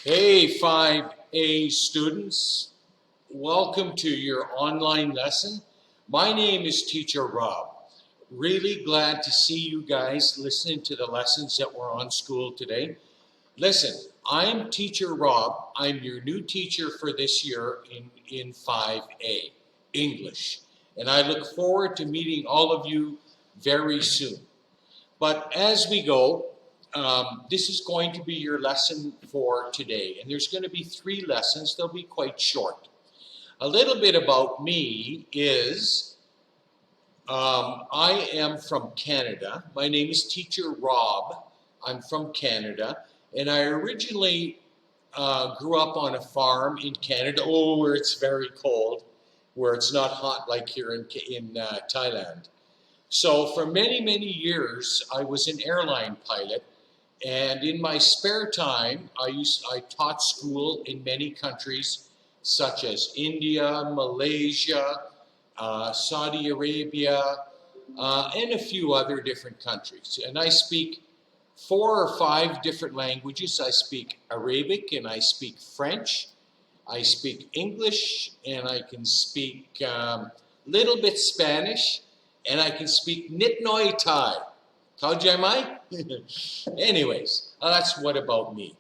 Hey 5A students, welcome to your online lesson. My name is Teacher Rob. Really glad to see you guys listening to the lessons that were on school today. Listen, I'm Teacher Rob. I'm your new teacher for this year in 5A, English. And I look forward to meeting all of you very soon. But as we go, this is going to be your lesson for today. And there's going to be 3 lessons. They'll be quite short. A little bit about me is I am from Canada. My name is Teacher Rob. I'm from Canada. And I originally grew up on a farm in Canada, where it's very cold, where it's not hot like here in Thailand. So for many, many years, I was an airline pilot. And in my spare time, I taught school in many countries, such as India, Malaysia, Saudi Arabia, and a few other different countries. And I speak 4 or 5 different languages. I speak Arabic and I speak French. I speak English and I can speak little bit Spanish, and I can speak Nit Noi Thai. How Mai? Anyways, that's what about me.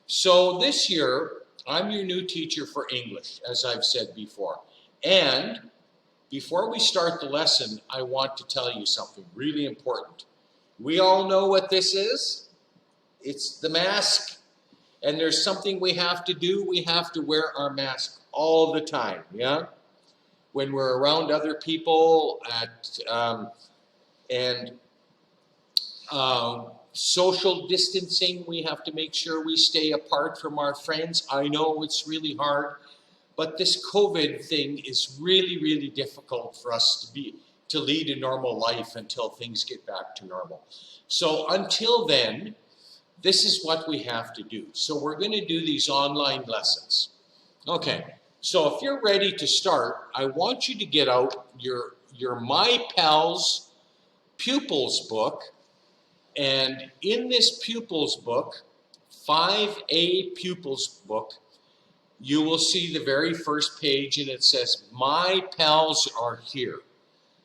So this year, I'm your new teacher for English, as I've said before. And before we start the lesson, I want to tell you something really important. We all know what this is. It's the mask. And there's something we have to do. We have to wear our mask all the time, yeah? When we're around other people social distancing, we have to make sure we stay apart from our friends. I know it's really hard, but this COVID thing is really, really difficult for us to lead a normal life until things get back to normal. So until then, this is what we have to do. So we're going to do these online lessons. Okay, so if you're ready to start, I want you to get out your My Pals Pupils book. And in this pupils book, 5A pupils book, you will see the very first page and it says, My Pals Are Here.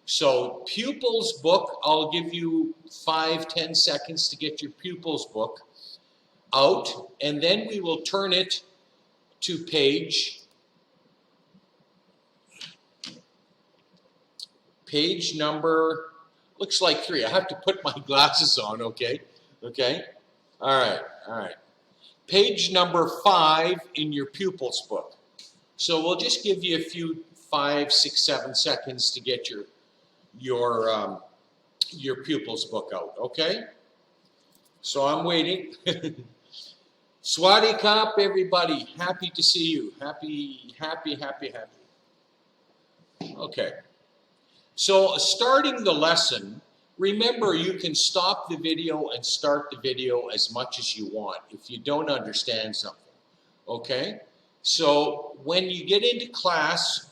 So pupils book, I'll give you 5-10 seconds to get your pupils book out, and then we will turn it to page number, looks like 3. I have to put my glasses on, okay? Okay? All right. Page number 5 in your pupils book. So we'll just give you a few 5, 6, 7 seconds to get your pupils book out, okay? So I'm waiting. Swadee Kap, everybody. Happy to see you. Happy. Okay. So starting the lesson, remember you can stop the video and start the video as much as you want if you don't understand something, okay? So when you get into class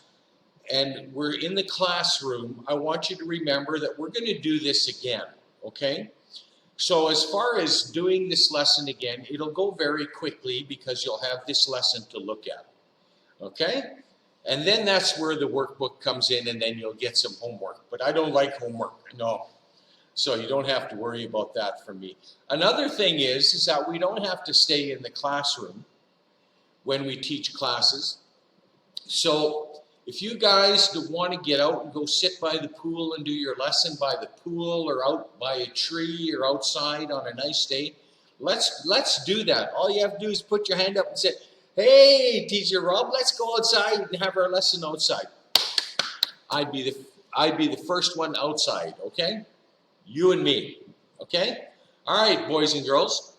and we're in the classroom, I want you to remember that we're going to do this again, okay? So as far as doing this lesson again, it'll go very quickly because you'll have this lesson to look at, okay? And then that's where the workbook comes in, and then you'll get some homework. But I don't like homework, no. So you don't have to worry about that from me. Another thing is that we don't have to stay in the classroom when we teach classes. So if you guys want to get out and go sit by the pool and do your lesson by the pool or out by a tree or outside on a nice day, let's do that. All you have to do is put your hand up and say, Hey, Teacher Rob, let's go outside and have our lesson outside. I'd be the first one outside, okay? You and me, okay? All right, boys and girls.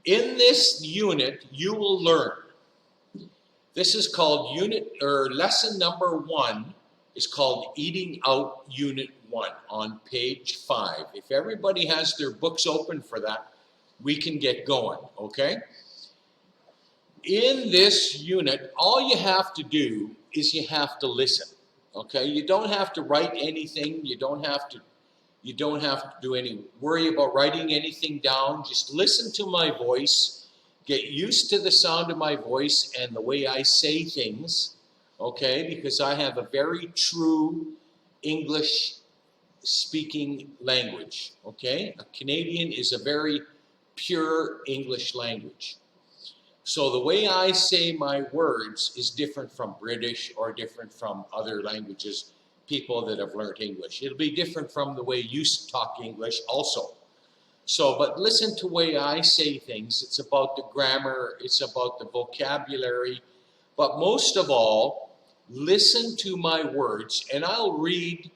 In this unit, you will learn. This is called lesson number 1 is called Eating Out Unit 1 on page 5. If everybody has their books open for that, we can get going, okay? In this unit, all you have to do is you have to listen, okay? You don't have to write anything. You don't have to worry about writing anything down. Just listen to my voice Get used to the sound of my voice and the way I say things, okay? Because I have a very true English speaking language, okay? A Canadian is a very pure English language. So the way I say my words is different from British or different from other languages, people that have learned English. It'll be different from the way you talk English also. So, but listen to the way I say things. It's about the grammar, it's about the vocabulary, but most of all, listen to my words, and I'll read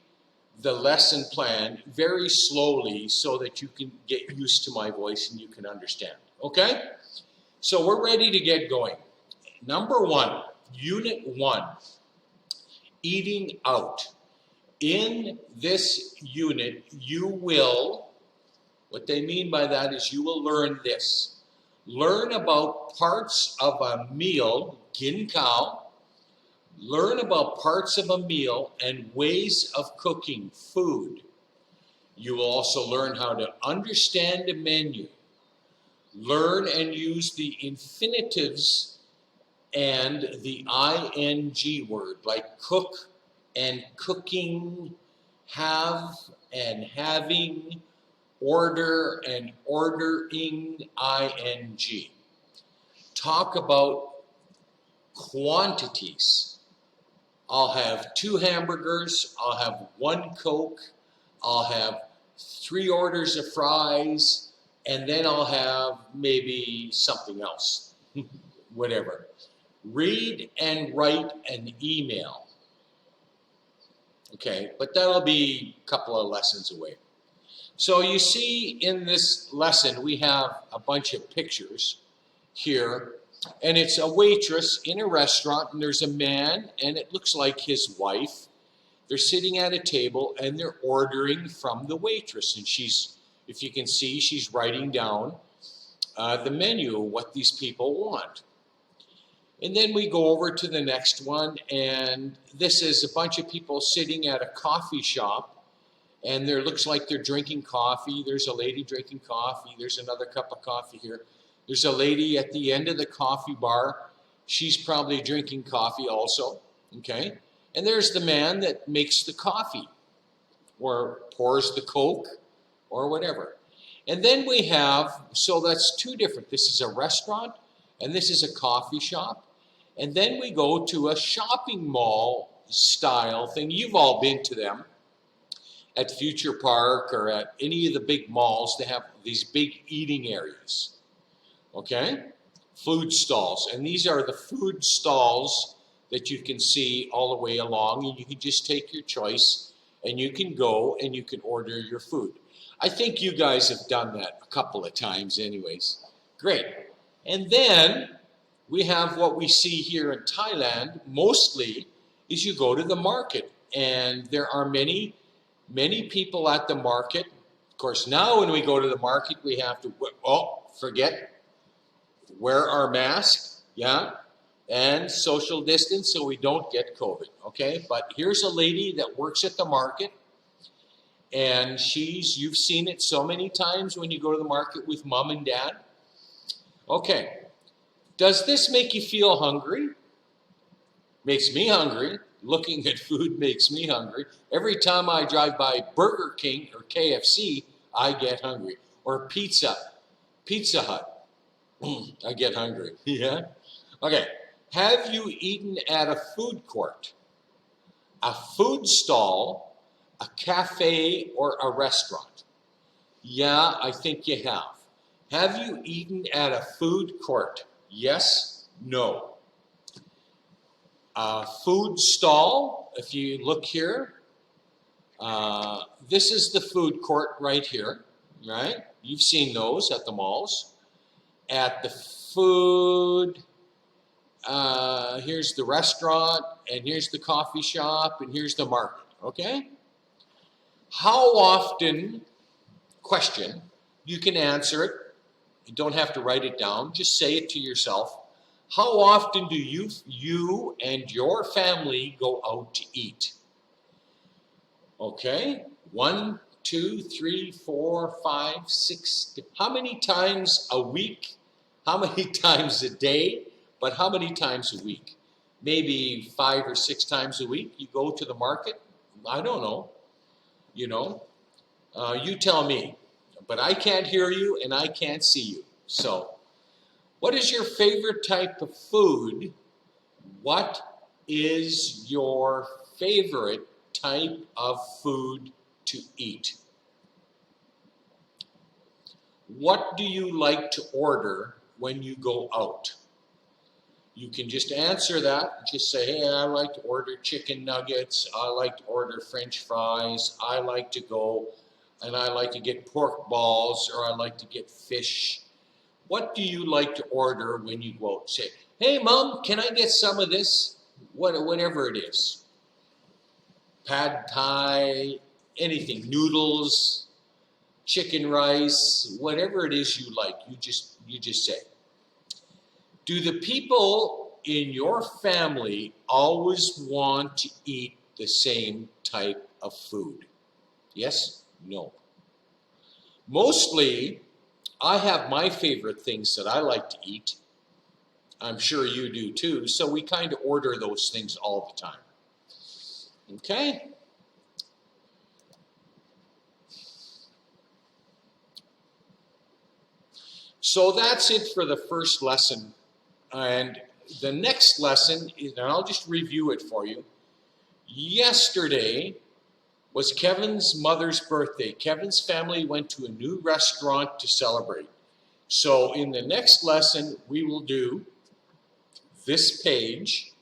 the lesson plan very slowly so that you can get used to my voice and you can understand, okay? So we're ready to get going. Number 1, Unit 1, eating out. In this unit, you will, what they mean by that is you will learn this. Learn about parts of a meal, gin kao. Learn about parts of a meal and ways of cooking food. You will also learn how to understand a menu. Learn and use the infinitives and the ing word, like cook and cooking, have and having, order and ordering, ing. Talk about quantities. I'll have 2 hamburgers, I'll have 1 Coke, I'll have 3 orders of fries, and then I'll have maybe something else, whatever. Read and write an email. Okay, but that'll be a couple of lessons away. So you see in this lesson, we have a bunch of pictures here, and it's a waitress in a restaurant, and there's a man, and it looks like his wife. They're sitting at a table, and they're ordering from the waitress, and she's, if you can see, she's writing down the menu, what these people want. And then we go over to the next one, and this is a bunch of people sitting at a coffee shop, and there looks like they're drinking coffee. There's a lady drinking coffee. There's another cup of coffee here. There's a lady at the end of the coffee bar. She's probably drinking coffee also, okay? And there's the man that makes the coffee or pours the Coke or whatever. And then we have, so that's 2 different. This is a restaurant and this is a coffee shop. And then we go to a shopping mall style thing. You've all been to them. At Future Park or at any of the big malls, they have these big eating areas, okay? Food stalls, and these are the food stalls that you can see all the way along, and you can just take your choice, and you can go and you can order your food. I think you guys have done that a couple of times anyways. Great. And then we have what we see here in Thailand, mostly, is you go to the market, and there are many people at the market. Of course, now when we go to the market, we have to, wear our mask, yeah, and social distance so we don't get COVID, okay? But here's a lady that works at the market, and you've seen it so many times when you go to the market with mom and dad. Okay, does this make you feel hungry? Makes me hungry. Looking at food makes me hungry. Every time I drive by Burger King or KFC, I get hungry. Or Pizza Hut, I get hungry, yeah? Okay, have you eaten at a food court, a food stall, a cafe, or a restaurant? Yeah, I think you have. Have you eaten at a food court? Yes, no. Food stall, if you look here, this is the food court right here, right? You've seen those at the malls. At the food, here's the restaurant, and here's the coffee shop, and here's the market, okay? How often, question, you can answer it. You don't have to write it down, just say it to yourself. How often do you and your family go out to eat? Okay, 1, 2, 3, 4, 5, 6. How many times a week? How many times a day? But how many times a week? Maybe 5 or 6 times a week you go to the market? I don't know. You know, you tell me. But I can't hear you and I can't see you. So, what is your favorite type of food? What is your favorite type of food to eat? What do you like to order when you go out? You can just answer that. Just say, hey, I like to order chicken nuggets. I like to order French fries. I like to go and I like to get pork balls, or I like to get fish. What do you like to order when you go out? Say, hey, Mom, can I get some of this? Whatever it is. Pad Thai, anything, noodles, chicken rice, whatever it is you like, you just say. Do the people in your family always want to eat the same type of food? Yes? No. Mostly, I have my favorite things that I like to eat. I'm sure you do too, so we kind of order those things all the time. Okay? So that's it for the first lesson. And the next lesson, and I'll just review it for you. Yesterday was Kevin's mother's birthday. Kevin's family went to a new restaurant to celebrate. So in the next lesson, we will do this page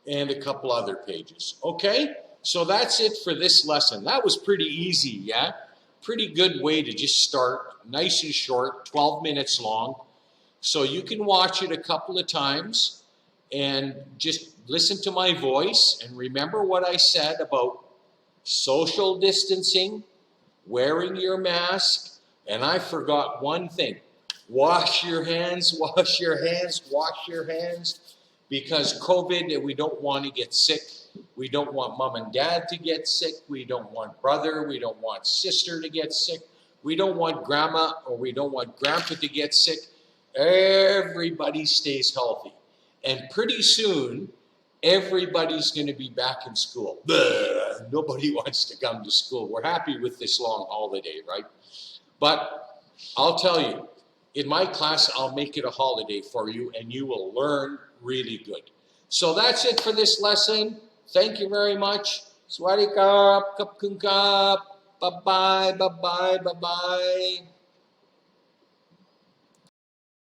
and a couple other pages. Okay? So that's it for this lesson. That was pretty easy, yeah? Pretty good way to just start. Nice and short, 12 minutes long. So you can watch it a couple of times and just listen to my voice and remember what I said about social distancing, wearing your mask, and I forgot one thing. Wash your hands, wash your hands, wash your hands, because COVID, we don't want to get sick. We don't want mom and dad to get sick. We don't want brother. We don't want sister to get sick. We don't want grandma or we don't want grandpa to get sick. Everybody stays healthy. And pretty soon, everybody's going to be back in school. Nobody wants to come to school. We're happy with this long holiday, right? But I'll tell you, in my class, I'll make it a holiday for you, and you will learn really good. So that's it for this lesson. Thank you very much. Swadee kap, kap kun kap. Bye-bye, bye-bye, bye-bye.